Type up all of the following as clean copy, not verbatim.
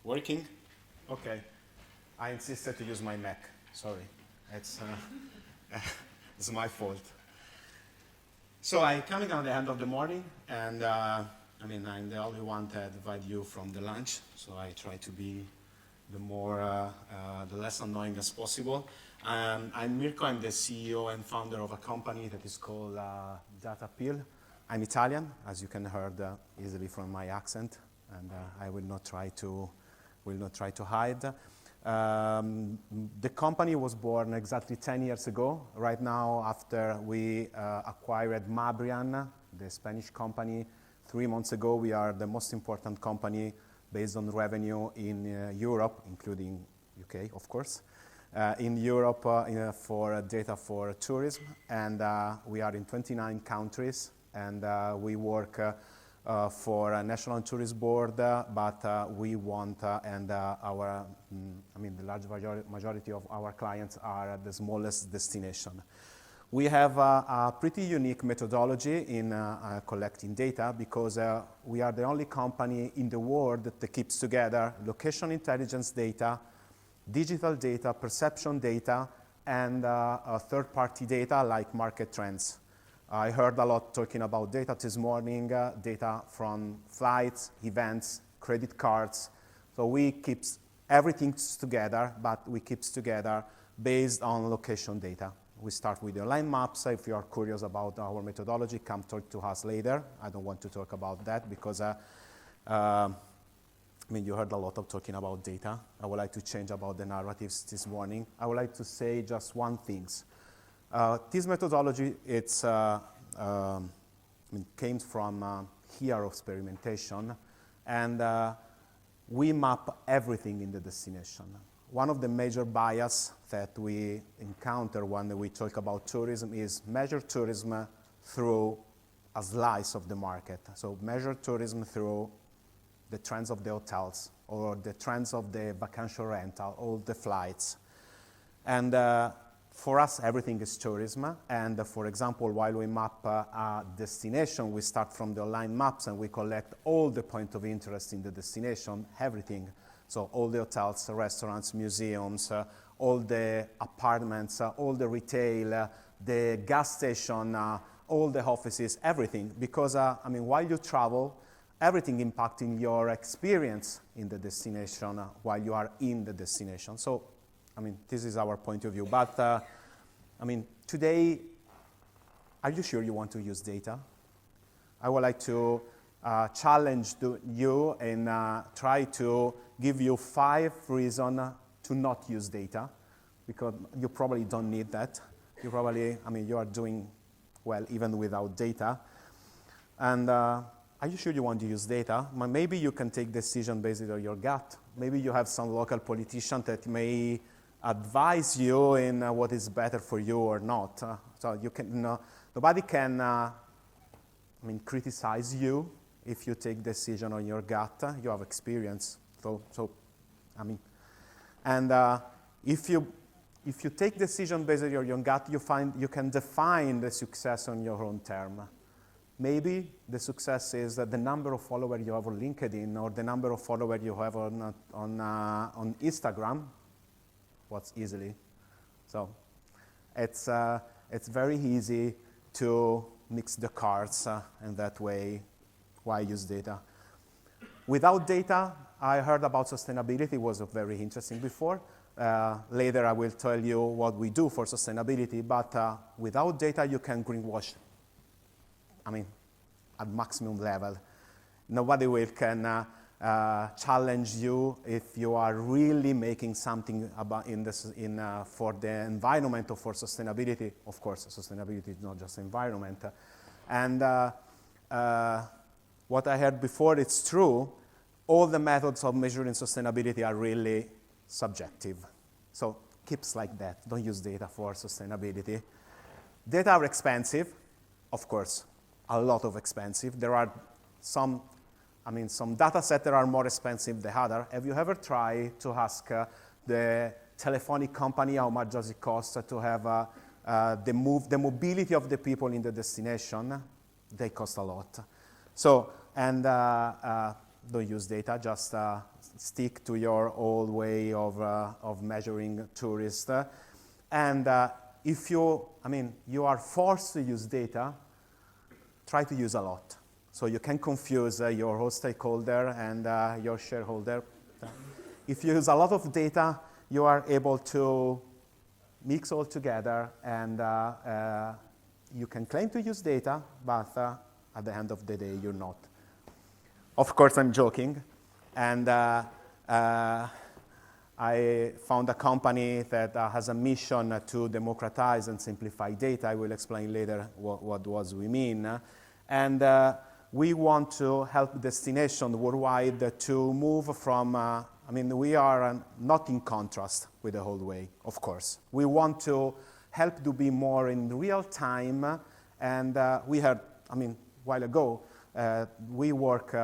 Working? Okay. I insisted to use my Mac. Sorry. It's my fault. So I'm coming on the end of the morning, and I'm the only one that invite you from the lunch, so I try to be the less annoying as possible. I'm Mirko. I'm the CEO and founder of a company that is called Data Pill. I'm Italian, as you can hear easily from my accent, and I will not try to hide. The company was born exactly 10 years ago. Right now, after we acquired Mabrian, the Spanish company, 3 months ago, we are the most important company based on revenue in Europe, including UK, of course, in Europe for data for tourism. And we are in 29 countries, and we work for a National Tourist Board, but we want, the large majority of our clients are the smallest destination. We have a pretty unique methodology in collecting data because we are the only company in the world that keeps together location intelligence data, digital data, perception data, and third-party data like market trends. I heard a lot talking about data this morning, data from flights, events, credit cards. So we keep everything together, but we keep together based on location data. We start with the online maps. If you are curious about our methodology, come talk to us later. I don't want to talk about that because you heard a lot of talking about data. I would like to change about the narratives this morning. I would like to say just one thing. This methodology came from year of experimentation, and we map everything in the destination. One of the major bias that we encounter when we talk about tourism is measure tourism through a slice of the market. So measure tourism through the trends of the hotels or the trends of the vacation rental, all the flights. And for us, everything is tourism. And for example, while we map a destination, we start from the online maps and we collect all the points of interest in the destination, everything. So all the hotels, restaurants, museums, all the apartments, all the retail, the gas station, all the offices, everything. Because, while you travel, everything impacting your experience in the destination while you are in the destination. So, this is our point of view. But, today, are you sure you want to use data? I would like to challenge you and try to give you 5 reasons to not use data, because you probably don't need that. You probably, you are doing well even without data. And are you sure you want to use data? Maybe you can take decision based on your gut. Maybe you have some local politician that may advise you in what is better for you or not. So you can, nobody can, criticize you if you take decision on your gut. You have experience. And if you take decision based on your gut, you can define the success on your own term. Maybe the success is the number of followers you have on LinkedIn or the number of followers you have on Instagram. What's easily. So it's very easy to mix the cards in that way. Why use data? Without data, I heard about sustainability. It was very interesting before. Later, I will tell you what we do for sustainability. But without data, you can greenwash. At maximum level. Nobody can challenge you if you are really making something about for the environment or for sustainability. Of course, sustainability is not just environment. And what I heard before, it's true. All the methods of measuring sustainability are really subjective. So keeps like that. Don't use data for sustainability. Data are expensive, of course, a lot of expensive. There are some data sets that are more expensive than others. Have you ever tried to ask the telephonic company how much does it cost to have the mobility of the people in the destination? They cost a lot. So, and don't use data, just stick to your old way of measuring tourists. And if you are forced to use data, try to use a lot. So you can confuse your host stakeholder and your shareholder. If you use a lot of data, you are able to mix all together, and you can claim to use data, but at the end of the day, you're not. Of course, I'm joking. And I found a company that has a mission to democratize and simplify data. I will explain later what we mean. And we want to help destinations worldwide to move from, we are not in contrast with the whole way, of course. We want to help to be more in real time. And we heard, a while ago, we work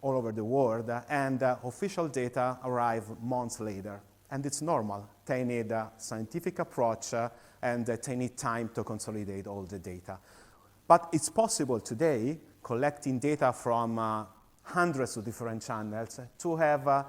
all over the world, and official data arrive months later. And it's normal. They need a scientific approach, and they need time to consolidate all the data. But it's possible today, collecting data from hundreds of different channels, to have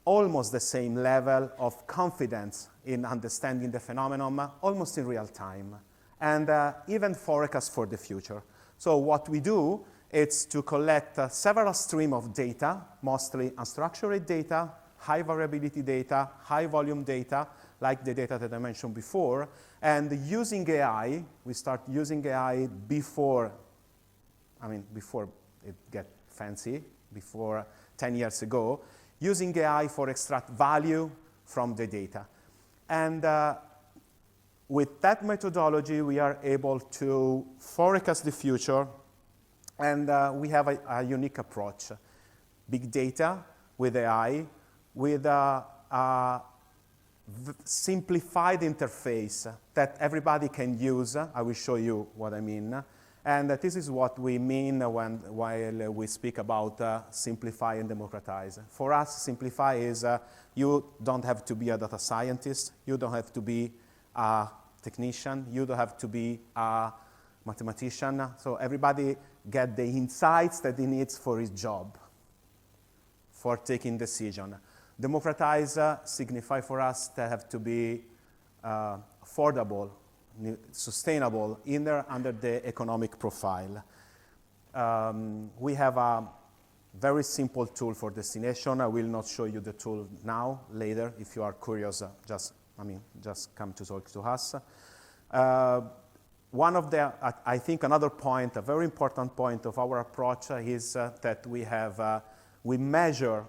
almost the same level of confidence in understanding the phenomenon, almost in real time, and even forecast for the future. So what we do is to collect several streams of data, mostly unstructured data, high variability data, high volume data, like the data that I mentioned before. And using AI, we start using AI before it get fancy, before 10 years ago, using AI for extract value from the data. And with that methodology, we are able to forecast the future. And we have a unique approach. Big data with AI, with a simplified interface that everybody can use. I will show you what I mean. And this is what we mean while we speak about simplify and democratize. For us, simplify is you don't have to be a data scientist. You don't have to be a technician. You don't have to be a mathematician. So everybody get the insights that he needs for his job, for taking decision. Democratize signify for us that have to be affordable, sustainable, under the economic profile. We have a very simple tool for destination. I will not show you the tool now, later. If you are curious, just come to talk to us. One of the, I think another point, a very important point of our approach is that we measure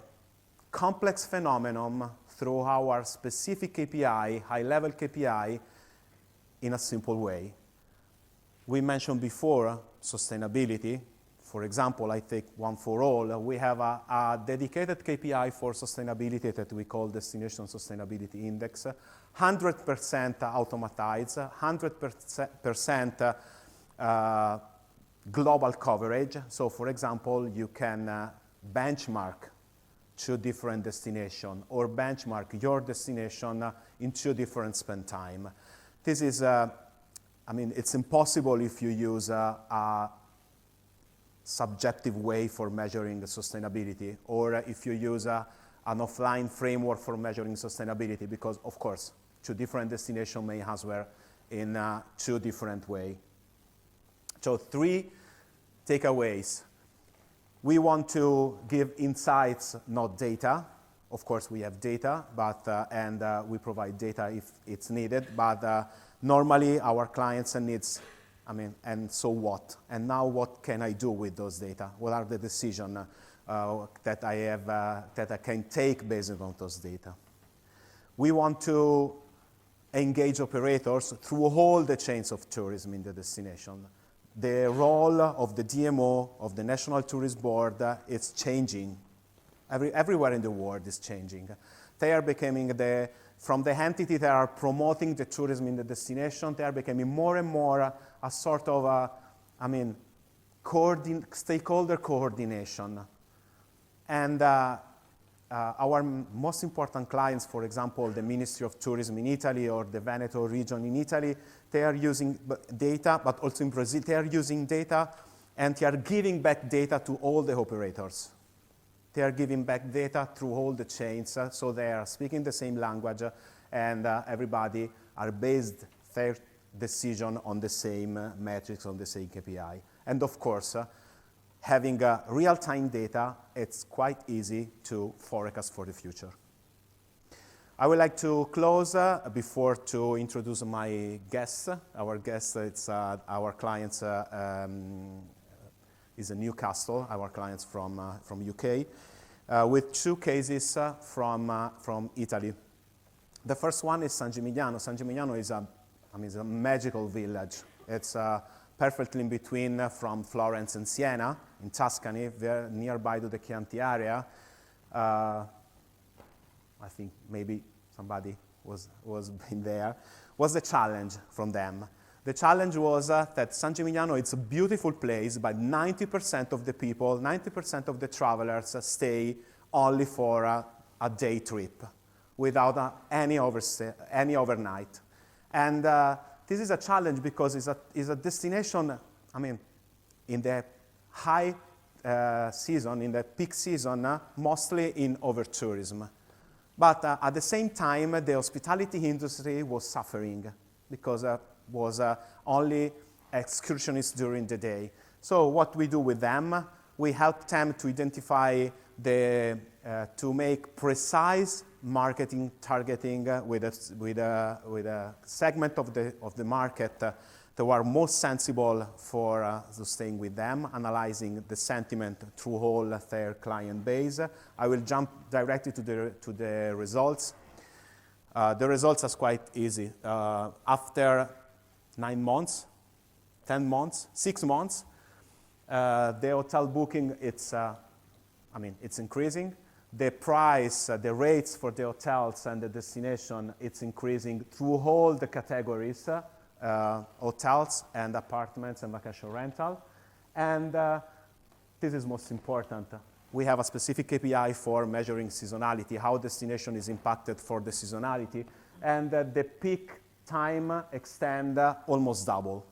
complex phenomenon through our specific KPI, high-level KPI, in a simple way. We mentioned before sustainability. For example, I take one for all. We have a dedicated KPI for sustainability that we call Destination Sustainability Index. 100% automatized, 100% global coverage. So, for example, you can benchmark 2 different destinations, or benchmark your destination in 2 different spend time. This is, it's impossible if you use a subjective way for measuring the sustainability, or if you use an offline framework for measuring sustainability, because, of course, 2 different destinations may answer in 2 different ways. So 3 takeaways. We want to give insights, not data. Of course, we have data, but and we provide data if it's needed. But normally, our clients needs, and so what? And now, what can I do with those data? What are the decisions that I have that I can take based on those data? We want to engage operators through all the chains of tourism in the destination. The role of the DMO, of the National Tourist Board, is changing. Everywhere in the world is changing. They are becoming from the entity that are promoting the tourism in the destination, they are becoming more and more a sort of, stakeholder coordination. And our most important clients, for example, the Ministry of Tourism in Italy or the Veneto region in Italy, they are using data, but also in Brazil, they are using data, and they are giving back data to all the operators. They are giving back data through all the chains, so they are speaking the same language, and everybody are based their decision on the same metrics, on the same KPI. And of course, having real-time data, it's quite easy to forecast for the future. I would like to close before to introduce my guest. Our guest, it's our clients, is in Newcastle, our clients from UK, with two cases from Italy. The first one is San Gimignano. San Gimignano is a magical village. It's perfectly in between from Florence and Siena, in Tuscany, very nearby to the Chianti area. I think maybe somebody was been there, was the challenge from them. The challenge was that San Gimignano, it's a beautiful place, but 90% of the people, 90% of the travelers stay only for a day trip without any overnight. And this is a challenge because it's a destination, I mean, in the high season, in the peak season, mostly in over-tourism. But at the same time, the hospitality industry was suffering because was only excursionists during the day. So what we do with them, we help them to identify to make precise marketing targeting with a segment of the market that were most sensible for staying with them, analyzing the sentiment through all their client base. I will jump directly to the results. The results are quite easy. After 9 months, 10 months, 6 months, the hotel booking, it's increasing. The price, the rates for the hotels and the destination, it's increasing through all the categories, hotels and apartments and vacation rental. And this is most important. We have a specific KPI for measuring seasonality, how destination is impacted for the seasonality, and the peak time extend almost double.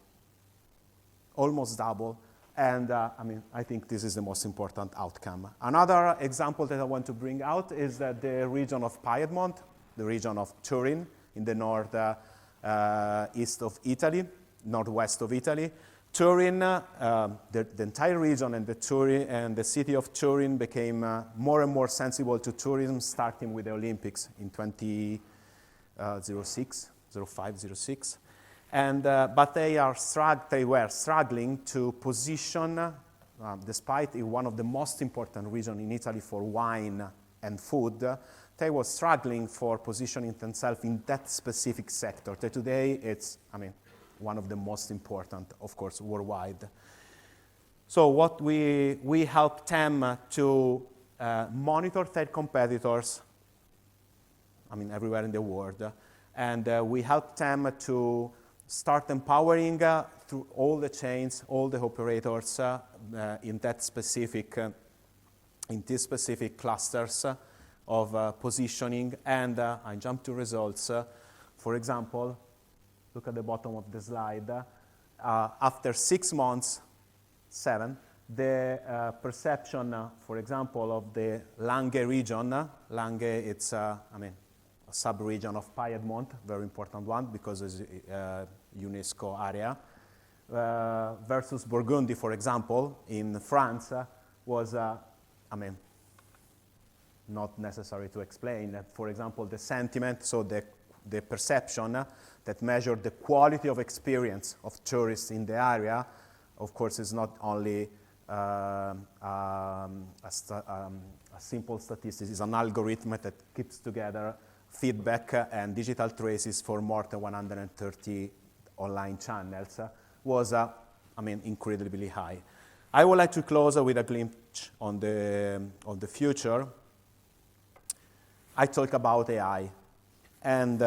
Almost double. And I think this is the most important outcome. Another example that I want to bring out is that the region of Piedmont, the region of Turin, in the northeast of Italy, northwest of Italy. Turin, the entire region and the city of Turin became more and more sensible to tourism, starting with the Olympics in 2006, 06. And, but they were struggling to position, despite one of the most important regions in Italy for wine and food, they were struggling for positioning themselves in that specific sector. That today, it's, one of the most important, of course, worldwide. So what we help them to monitor their competitors, everywhere in the world, and we help them to start empowering through all the chains, all the operators in these specific clusters of positioning. And I jump to results. For example, look at the bottom of the slide. After 6 months, 7, the perception, for example, of the Langhe region. Langhe, it's a sub-region of Piedmont, very important one because it's a UNESCO area, versus Burgundy, for example, in France, was, not necessary to explain. For example, the sentiment, so the perception that measured the quality of experience of tourists in the area, of course, is not only a simple statistics, it's an algorithm that keeps together feedback and digital traces for more than 130 online channels, was incredibly high. I would like to close with a glimpse on the future. I talk about AI, and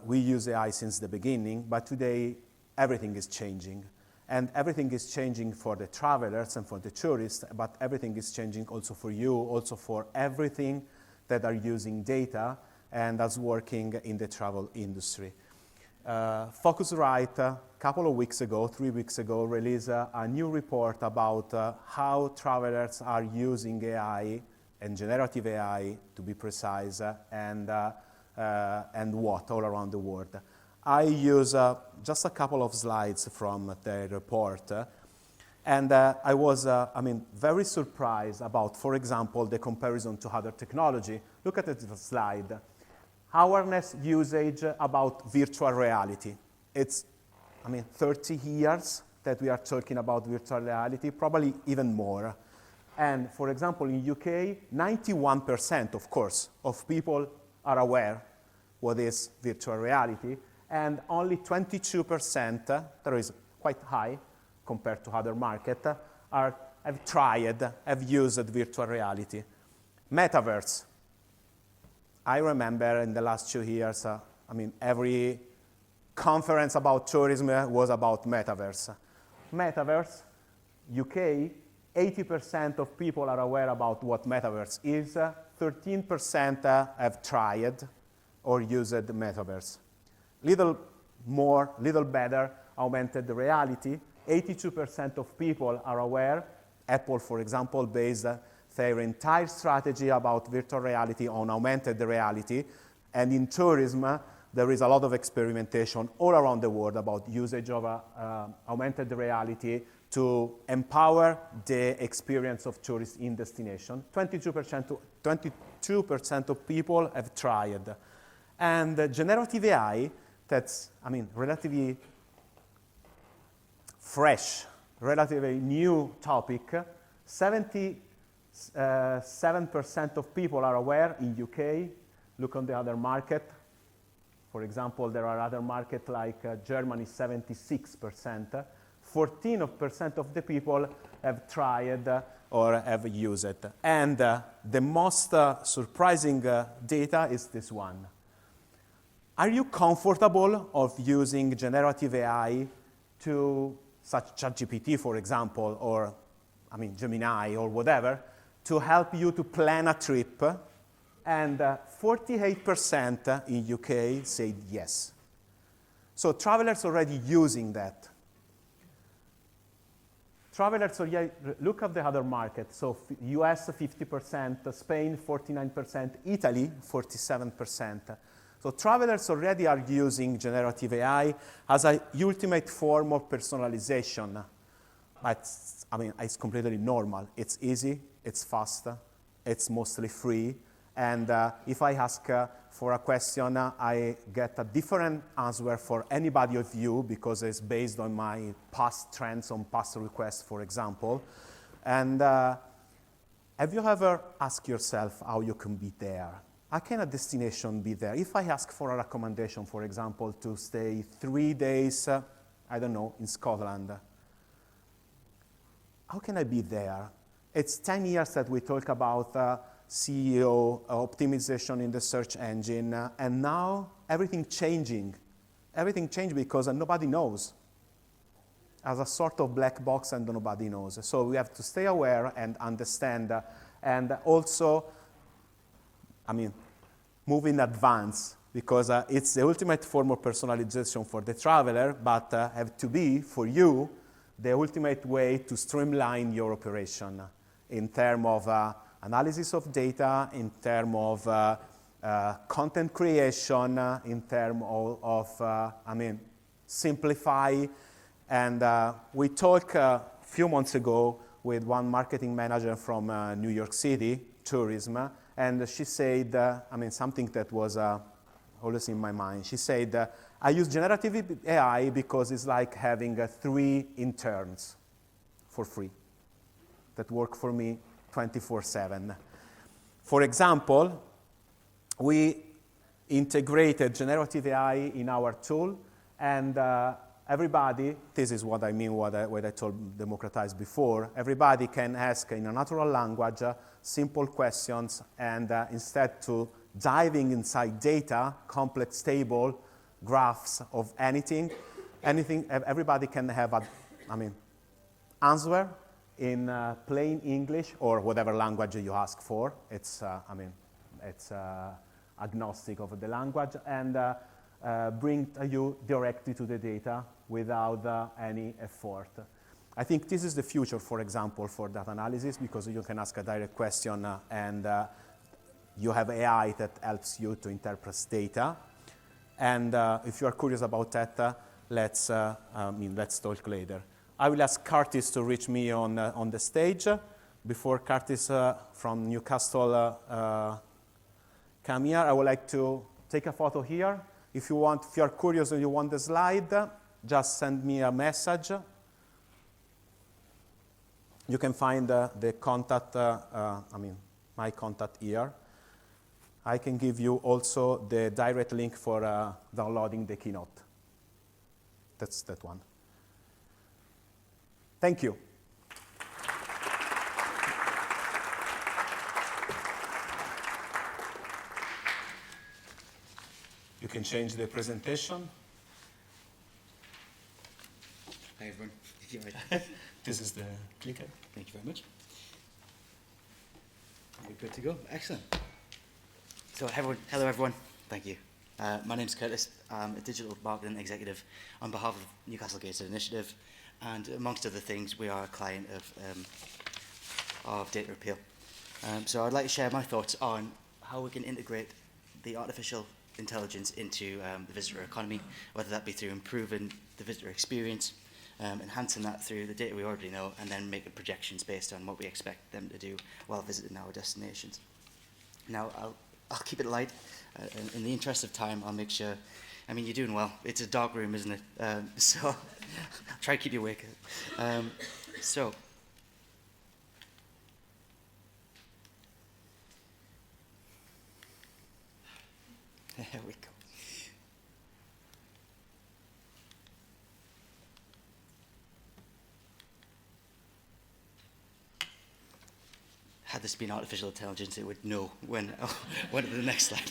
we use AI since the beginning, but today everything is changing. And everything is changing for the travelers and for the tourists, but everything is changing also for you, also for everything that are using data and that's working in the travel industry. Focusrite, a couple of weeks ago, 3 weeks ago, released a new report about how travelers are using AI and generative AI, to be precise, and what all around the world. I use just a couple of slides from the report, and I was, very surprised about, for example, the comparison to other technology. Look at the slide. Awareness usage about virtual reality. It's, 30 years that we are talking about virtual reality, probably even more. And for example, in UK, 91%, of course, of people are aware what is virtual reality, and only 22%, that is quite high compared to other markets, have used virtual reality. Metaverse. I remember in the last 2 years, every conference about tourism was about metaverse. Metaverse, UK, 80% of people are aware about what metaverse is. 13% have tried or used metaverse. Little more, little better, augmented reality. 82% of people are aware. Apple, for example, based their entire strategy about virtual reality on augmented reality. And in tourism, there is a lot of experimentation all around the world about usage of augmented reality to empower the experience of tourists in destination. 22% of people have tried. And generative AI, that's, relatively fresh, relatively new topic. 77% of people are aware in UK. Look on the other market. For example, there are other markets like Germany, 76%. 14% of the people have tried or have used it. And the most surprising data is this one. Are you comfortable of using generative AI to, such ChatGPT, for example, or Gemini or whatever, to help you to plan a trip? And 48% in UK said yes. So travelers already using that. Travelers, look at the other markets. So US 50%, Spain 49%, Italy 47%. So travelers already are using generative AI as an ultimate form of personalization. But, it's completely normal. It's easy, it's fast, it's mostly free. And if I ask for a question, I get a different answer for anybody of you because it's based on my past trends, on past requests, for example. And have you ever asked yourself how you can be there? How can a destination be there? If I ask for a recommendation, for example, to stay 3 days, in Scotland, how can I be there? It's 10 years that we talk about SEO, optimization in the search engine, and now everything changing. Everything changed because nobody knows. As a sort of black box and nobody knows. So we have to stay aware and understand, and also, move in advance, because it's the ultimate form of personalization for the traveler, but have to be, for you, the ultimate way to streamline your operation in terms of analysis of data, in terms of content creation, in terms of simplify. And we talked a few months ago with one marketing manager from New York City, tourism, and she said, something that was always in my mind. She said, I use generative AI because it's like having 3 interns for free that work for me 24/7. For example, we integrated generative AI in our tool, and everybody, this is what I mean, what I told Democratize before, everybody can ask in a natural language simple questions, and instead to diving inside data, complex table, graphs of anything, everybody can have answer in plain English or whatever language you ask for. It's, it's agnostic of the language, and bring you directly to the data without any effort. I think this is the future, for example, for data analysis, because you can ask a direct question and you have AI that helps you to interpret data. And if you are curious about that, let's talk later. I will ask Curtis to reach me on the stage. Before Curtis from Newcastle come here, I would like to take a photo here. If you are curious and you want the slide, just send me a message. You can find the contact, my contact here. I can give you also the direct link for downloading the keynote. That's that one. Thank you. You can change the presentation. Hi, everyone. This is the clicker. Thank you very much. We're good to go. Excellent. So, hello, everyone. Thank you. My name's Curtis. I'm a digital marketing executive on behalf of Newcastle-Gateshead Initiative, and amongst other things, we are a client of Data Appeal. So I'd like to share my thoughts on how we can integrate the artificial intelligence into the visitor economy, whether that be through improving the visitor experience, enhancing that through the data we already know, and then making projections based on what we expect them to do while visiting our destinations. Now, I'll keep it light. In the interest of time, I'll make sure, you're doing well. It's a dark room, isn't it? So I'll try to keep you awake. So there we go. Had this been artificial intelligence, it would know when to the next slide.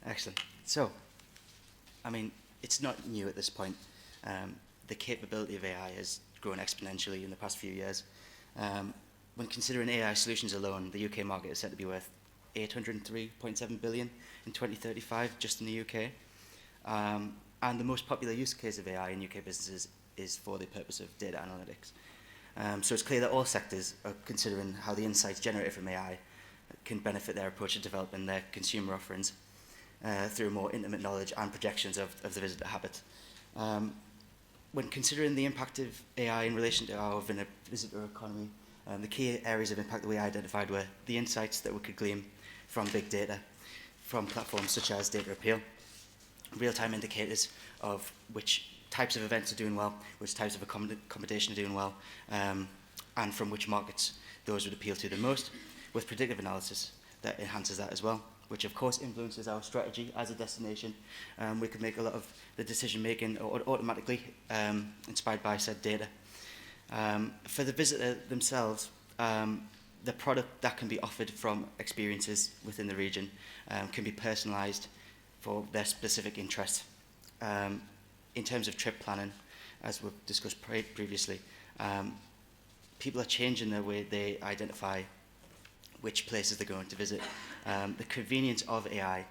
Excellent. So, it's not new at this point. The capability of AI has grown exponentially in the past few years. When considering AI solutions alone, the UK market is set to be worth 803.7 billion in 2035, just in the UK. And the most popular use case of AI in UK businesses is for the purpose of data analytics. So it's clear that all sectors are considering how the insights generated from AI can benefit their approach to developing their consumer offerings through more intimate knowledge and projections of the visitor habit. When considering the impact of AI in relation to our visitor economy, the key areas of impact that we identified were the insights that we could glean from big data, from platforms such as Data Appeal, real-time indicators of which types of events are doing well, which types of accommodation are doing well, and from which markets those would appeal to the most, with predictive analysis that enhances that as well, which of course influences our strategy as a destination. We could make a lot of the decision-making automatically inspired by said data. For the visitor themselves, the product that can be offered from experiences within the region can be personalised for their specific interests. In terms of trip planning, as we've discussed previously, people are changing the way they identify which places they're going to visit. The convenience of AI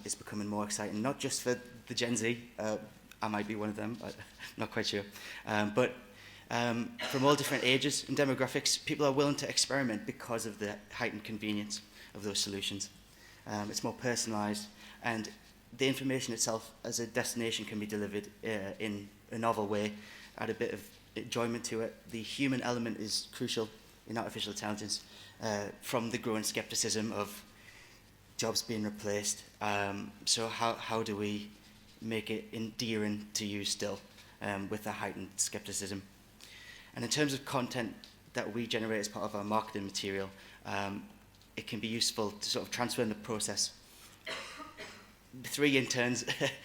is becoming more exciting, not just for the Gen Z, I might be one of them, but not quite sure, but from all different ages and demographics, people are willing to experiment because of the heightened convenience of those solutions. It's more personalised, and the information itself as a destination can be delivered in a novel way, add a bit of enjoyment to it. The human element is crucial in artificial intelligence, from the growing skepticism of jobs being replaced. So how do we make it endearing to use still with the heightened skepticism? And in terms of content that we generate as part of our marketing material, it can be useful to sort of transfer in the process. 3 interns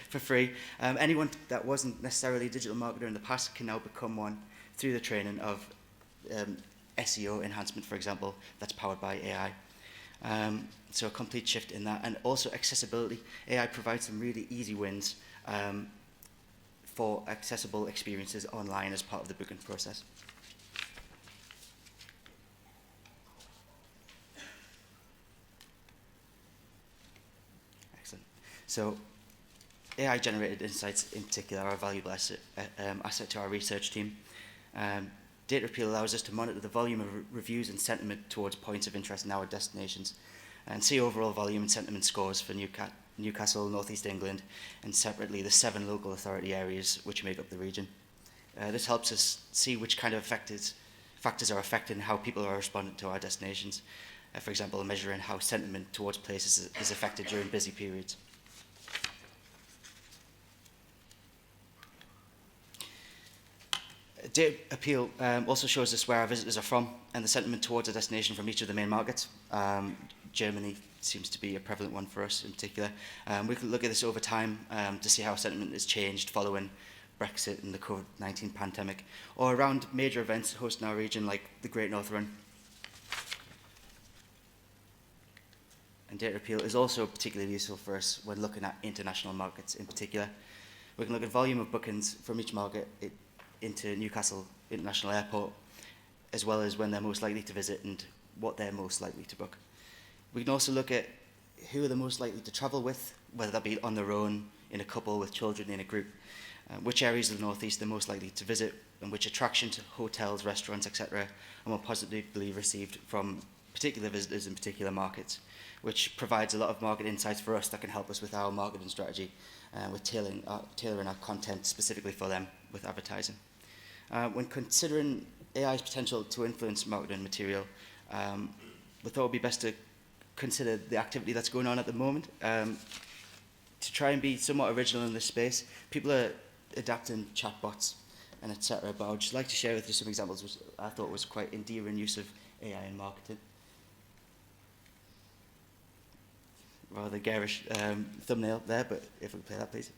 for free. Anyone that wasn't necessarily a digital marketer in the past can now become one through the training of SEO enhancement, for example, that's powered by AI. So a complete shift in that. And also accessibility. AI provides some really easy wins for accessible experiences online as part of the booking process. So AI-generated insights in particular are a valuable asset to our research team. Data appeal allows us to monitor the volume of reviews and sentiment towards points of interest in our destinations and see overall volume and sentiment scores for Newcastle, North East England, and separately the 7 local authority areas which make up the region. This helps us see which kind of factors are affecting how people are responding to our destinations. For example, measuring how sentiment towards places is affected during busy periods. Data appeal also shows us where our visitors are from and the sentiment towards a destination from each of the main markets. Germany seems to be a prevalent one for us in particular. We can look at this over time to see how sentiment has changed following Brexit and the COVID-19 pandemic, or around major events hosted in our region like the Great North Run. And data appeal is also particularly useful for us when looking at international markets in particular. We can look at volume of bookings from each market into Newcastle International Airport, as well as when they're most likely to visit and what they're most likely to book. We can also look at who are the most likely to travel with, whether that be on their own, in a couple, with children, in a group, which areas of the North East they're most likely to visit, and which attractions, hotels, restaurants, etc. are more positively received from particular visitors in particular markets, which provides a lot of market insights for us that can help us with our marketing strategy, with tailoring our content specifically for them with advertising. When considering AI's potential to influence marketing material, we thought it would be best to consider the activity that's going on at the moment. To try and be somewhat original in this space, people are adapting chatbots and etc. But I would just like to share with you some examples which I thought was quite endearing use of AI in marketing. Rather garish thumbnail there, but if we could play that, please.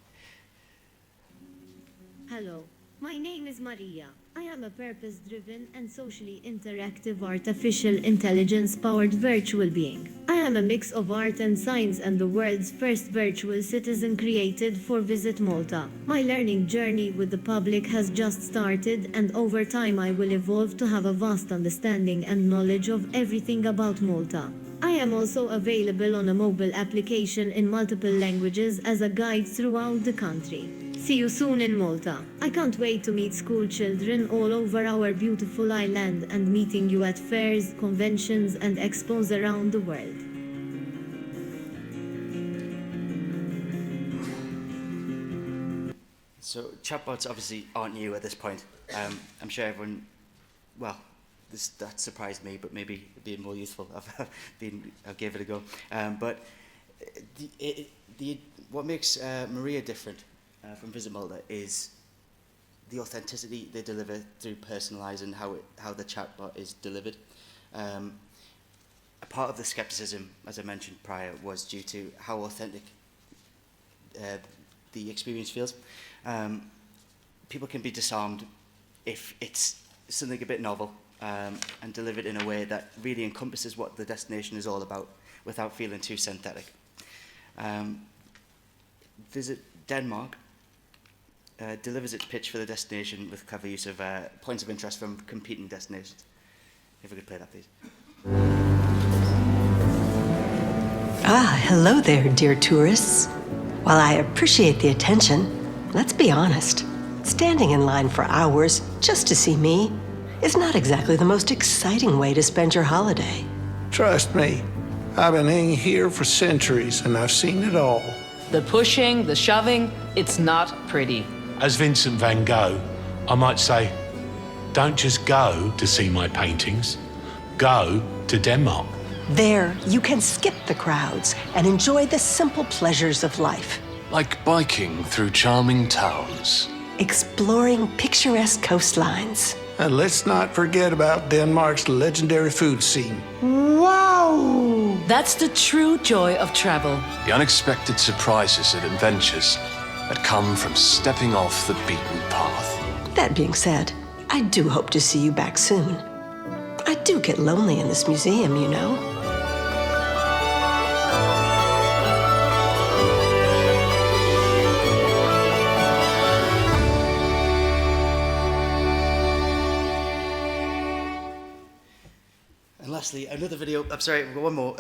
Hello, my name is Maria. I am a purpose-driven and socially interactive artificial intelligence-powered virtual being. I am a mix of art and science and the world's first virtual citizen created for Visit Malta. My learning journey with the public has just started, and over time I will evolve to have a vast understanding and knowledge of everything about Malta. I am also available on a mobile application in multiple languages as a guide throughout the country. See you soon in Malta. I can't wait to meet school children all over our beautiful island and meeting you at fairs, conventions and expos around the world. So chatbots obviously aren't new at this point. I'm sure everyone, well, that surprised me, but maybe it'd be more useful. I gave it a go. But what makes Maria different from Visit Malta is the authenticity they deliver through personalising how the chatbot is delivered. A part of the scepticism, as I mentioned prior, was due to how authentic the experience feels. People can be disarmed if it's something a bit novel and delivered in a way that really encompasses what the destination is all about without feeling too synthetic. Visit Denmark delivers its pitch for the destination with clever use of points of interest from competing destinations. If we could play that, please. Ah, hello there, dear tourists. While I appreciate the attention, let's be honest. Standing in line for hours just to see me is not exactly the most exciting way to spend your holiday. Trust me, I've been hanging here for centuries and I've seen it all. The pushing, the shoving, it's not pretty. As Vincent van Gogh, I might say, don't just go to see my paintings, go to Denmark. There, you can skip the crowds and enjoy the simple pleasures of life. Like biking through charming towns. Exploring picturesque coastlines. And let's not forget about Denmark's legendary food scene. Wow! That's the true joy of travel. The unexpected surprises and adventures that come from stepping off the beaten path. That being said, I do hope to see you back soon. I do get lonely in this museum, you know. And lastly, another video, I'm sorry, one more.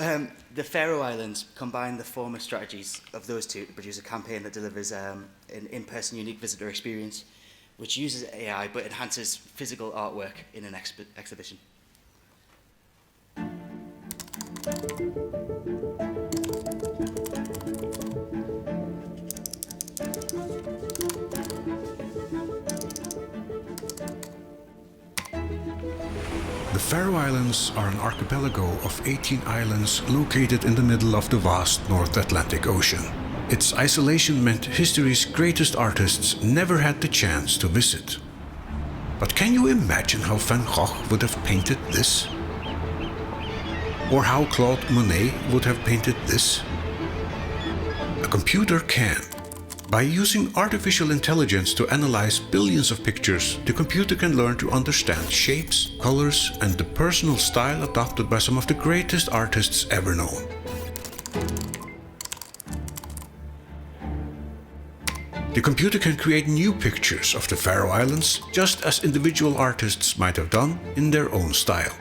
The Faroe Islands combine the former strategies of those two to produce a campaign that delivers an in-person unique visitor experience, which uses AI but enhances physical artwork in an exhibition. The Faroe Islands are an archipelago of 18 islands located in the middle of the vast North Atlantic Ocean. Its isolation meant history's greatest artists never had the chance to visit. But can you imagine how Van Gogh would have painted this? Or how Claude Monet would have painted this? A computer can. By using artificial intelligence to analyze billions of pictures, the computer can learn to understand shapes, colors, and the personal style adopted by some of the greatest artists ever known. The computer can create new pictures of the Faroe Islands, just as individual artists might have done in their own style.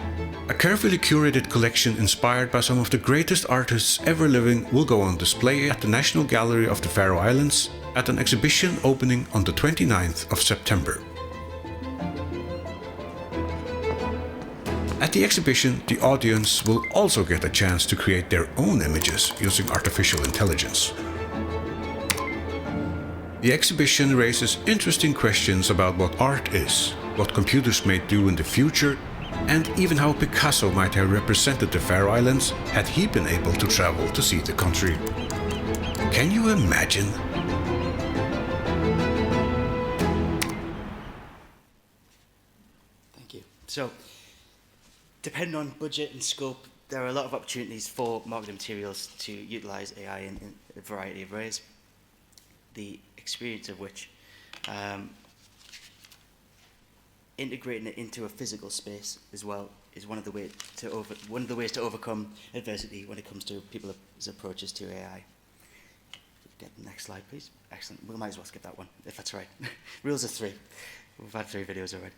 A carefully curated collection inspired by some of the greatest artists ever living will go on display at the National Gallery of the Faroe Islands at an exhibition opening on the 29th of September. At the exhibition, the audience will also get a chance to create their own images using artificial intelligence. The exhibition raises interesting questions about what art is, what computers may do in the future, and even how Picasso might have represented the Faroe Islands had he been able to travel to see the country. Can you imagine? Thank you. So, depending on budget and scope, there are a lot of opportunities for marketing materials to utilize AI in a variety of ways. The experience of which integrating it into a physical space as well is one of the ways to overcome adversity when it comes to people's approaches to AI. Get the next slide, please. Excellent. We might as well skip that one, if that's right. Rules of 3. We've had 3 videos already.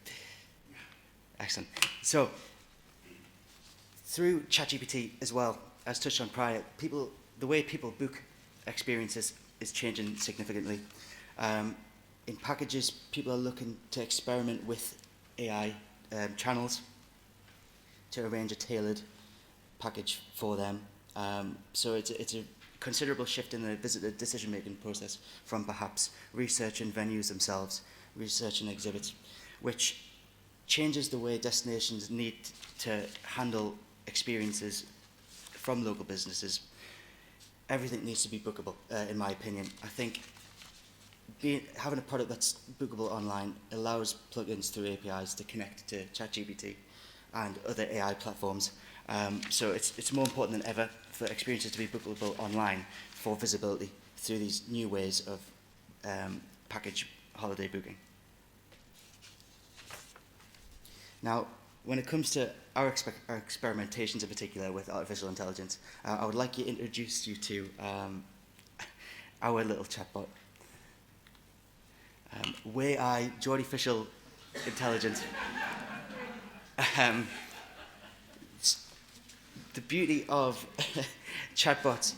Excellent. So, through ChatGPT as well, as touched on prior, the way people book experiences is changing significantly. In packages, people are looking to experiment with AI channels to arrange a tailored package for them. So it's a considerable shift in the visitor decision-making process from perhaps researching venues themselves, researching exhibits, which changes the way destinations need to handle experiences from local businesses. Everything needs to be bookable, in my opinion. I think having a product that's bookable online allows plugins through APIs to connect to ChatGPT and other AI platforms. So it's more important than ever for experiences to be bookable online for visibility through these new ways of package holiday booking. Now, when it comes to our experimentations in particular with artificial intelligence, I would like to introduce you to our little chatbot. AI, Artificial Intelligence. The beauty of chatbots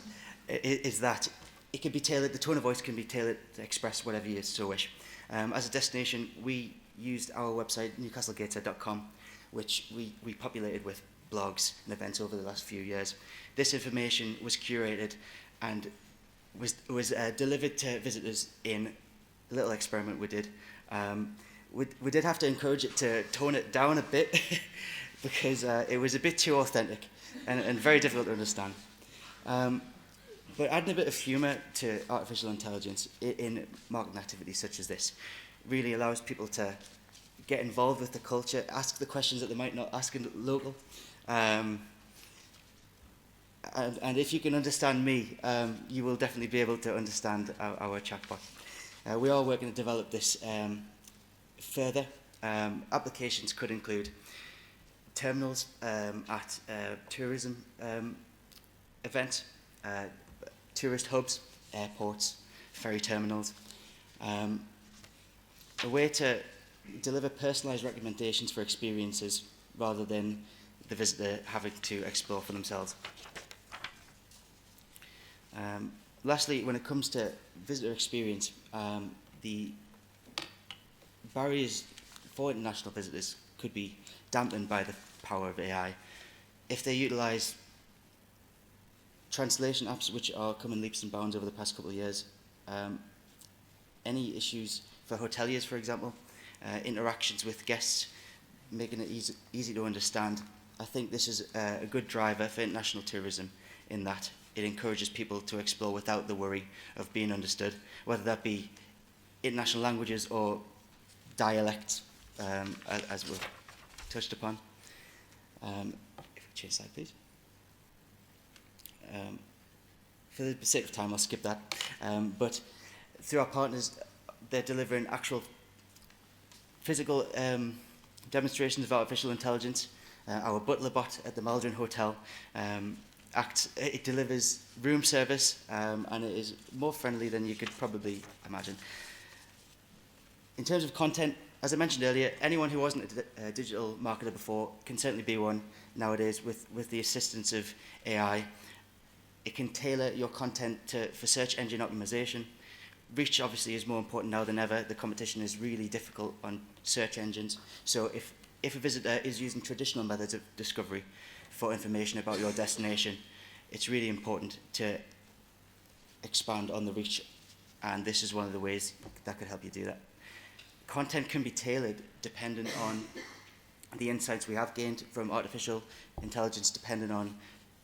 is that it can be tailored, the tone of voice can be tailored to express whatever you so wish. As a destination, we used our website, Newcastle-Gateshead.com, which we populated with blogs and events over the last few years. This information was curated and was delivered to visitors in a little experiment we did. We did have to encourage it to tone it down a bit because it was a bit too authentic and very difficult to understand. But adding a bit of humour to artificial intelligence in marketing activities such as this really allows people to get involved with the culture, ask the questions that they might not ask in local. And if you can understand me, you will definitely be able to understand our chatbot. We are working to develop this further. Applications could include terminals at tourism events, tourist hubs, airports, ferry terminals. A way to deliver personalised recommendations for experiences rather than the visitor having to explore for themselves. Lastly, when it comes to visitor experience, the barriers for international visitors could be dampened by the power of AI. If they utilise translation apps, which are coming leaps and bounds over the past couple of years, any issues for hoteliers, for example, interactions with guests, making it easy to understand, I think this is a good driver for international tourism in that it encourages people to explore without the worry of being understood, whether that be international languages or dialects, as we've touched upon. If we change slide, please. For the sake of time, I'll skip that. But through our partners, they're delivering actual physical demonstrations of artificial intelligence. Our butler bot at the Maldron Hotel it delivers room service, and it is more friendly than you could probably imagine. In terms of content, as I mentioned earlier, anyone who wasn't a digital marketer before can certainly be one nowadays with the assistance of AI. It can tailor your content for search engine optimization. Reach obviously is more important now than ever. The competition is really difficult on search engines. So if a visitor is using traditional methods of discovery for information about your destination, it's really important to expand on the reach, and this is one of the ways that could help you do that. Content can be tailored dependent on the insights we have gained from artificial intelligence, dependent on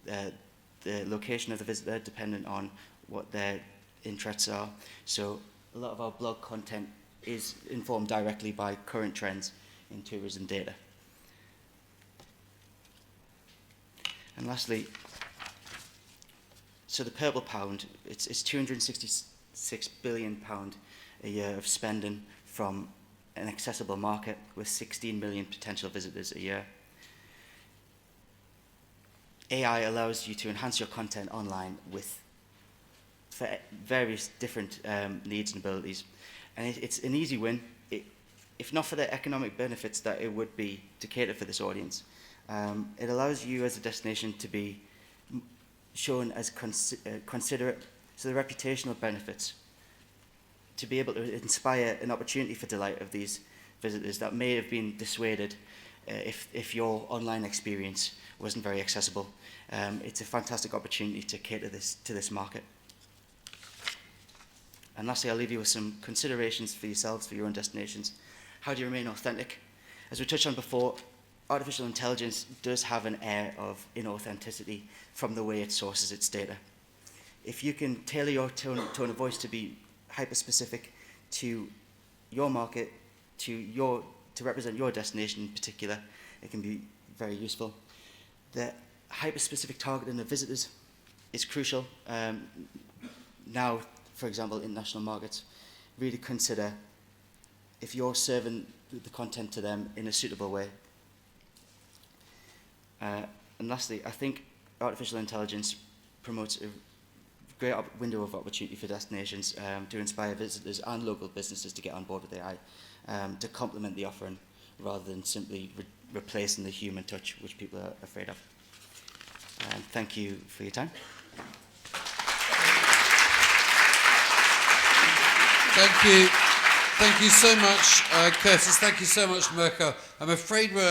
the location of the visitor, dependent on what their interests are. So a lot of our blog content is informed directly by current trends in tourism data. And lastly, so the purple pound, it's £266 billion a year of spending from an accessible market with 16 million potential visitors a year. AI allows you to enhance your content online for various different needs and abilities. And it's an easy win, if not for the economic benefits that it would be to cater for this audience. It allows you as a destination to be shown as considerate, so the reputational benefits, to be able to inspire an opportunity for delight of these visitors that may have been dissuaded if your online experience wasn't very accessible. It's a fantastic opportunity to cater to this market. And lastly, I'll leave you with some considerations for yourselves, for your own destinations. How do you remain authentic? As we touched on before, artificial intelligence does have an air of inauthenticity from the way it sources its data. If you can tailor your tone of voice to be hyper-specific to your market, to represent your destination in particular, it can be very useful. The hyper-specific targeting of visitors is crucial. Now, for example, in national markets, really consider if you're serving the content to them in a suitable way. And lastly, I think artificial intelligence promotes a great window of opportunity for destinations to inspire visitors and local businesses to get on board with AI, to complement the offering rather than simply replacing the human touch, which people are afraid of. Thank you for your time. Thank you. Thank you so much, Curtis. Thank you so much, Mirko. I'm afraid we're